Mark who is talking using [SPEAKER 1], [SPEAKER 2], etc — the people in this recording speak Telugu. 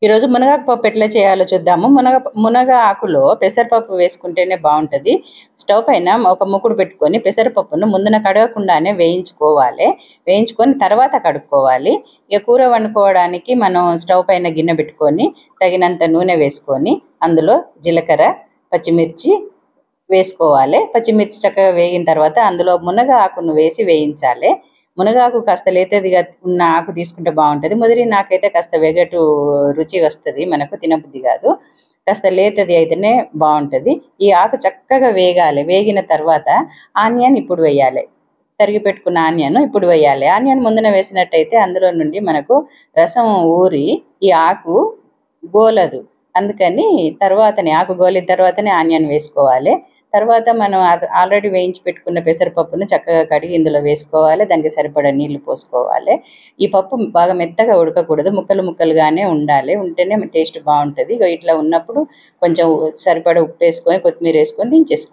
[SPEAKER 1] ఈరోజు మునగాకు పప్పు ఎట్లా చేయాలో చూద్దాము. మునగ ఆకులో పెసరపప్పు వేసుకుంటేనే బాగుంటుంది. స్టవ్ పైన ఒక మూకుడు పెట్టుకొని పెసరపప్పును ముందున కడగకుండానే వేయించుకోవాలి. వేయించుకొని తర్వాత కడుక్కోవాలి. ఇక కూర వండుకోవడానికి మనం స్టవ్ పైన గిన్నె పెట్టుకొని తగినంత నూనె వేసుకొని అందులో జీలకర్ర, పచ్చిమిర్చి వేసుకోవాలి. పచ్చిమిర్చి చక్కగా వేగిన తర్వాత అందులో మునగ ఆకును వేసి వేయించాలి. మునగాకు కాస్త లేతదిగా ఉన్న ఆకు తీసుకుంటే బాగుంటుంది. నాకైతే కాస్త వెగటు రుచి వస్తుంది, మనకు తినబుద్ధి కాదు. కాస్త లేతది అయితేనే బాగుంటుంది. ఈ ఆకు చక్కగా వేగాలి. వేగిన తర్వాత ఆనియన్ ఇప్పుడు వేయాలి. తరిగి పెట్టుకున్న ఆనియన్ ఇప్పుడు వేయాలి. ఆనియన్ ముందున వేసినట్టయితే అందులో నుండి మనకు రసం ఊరి ఈ ఆకు గోలదు. అందుకని ఆకు గోలిన తర్వాతనే ఆనియన్ వేసుకోవాలి. తర్వాత మనం ఆల్రెడీ వేయించి పెట్టుకున్న పెసరపప్పును చక్కగా కడిగి ఇందులో వేసుకోవాలి. దానికి సరిపడా నీళ్లు పోసుకోవాలి. ఈ పప్పు బాగా మెత్తగా ఉడకకూడదు, ముక్కలు ముక్కలుగానే ఉండాలి. ఉంటేనే టేస్ట్ బాగుంటుంది. ఇట్లా ఉన్నప్పుడు కొంచెం సరిపడా ఉప్పు వేసుకొని కొత్తిమీర వేసుకొని దించేసుకోవాలి.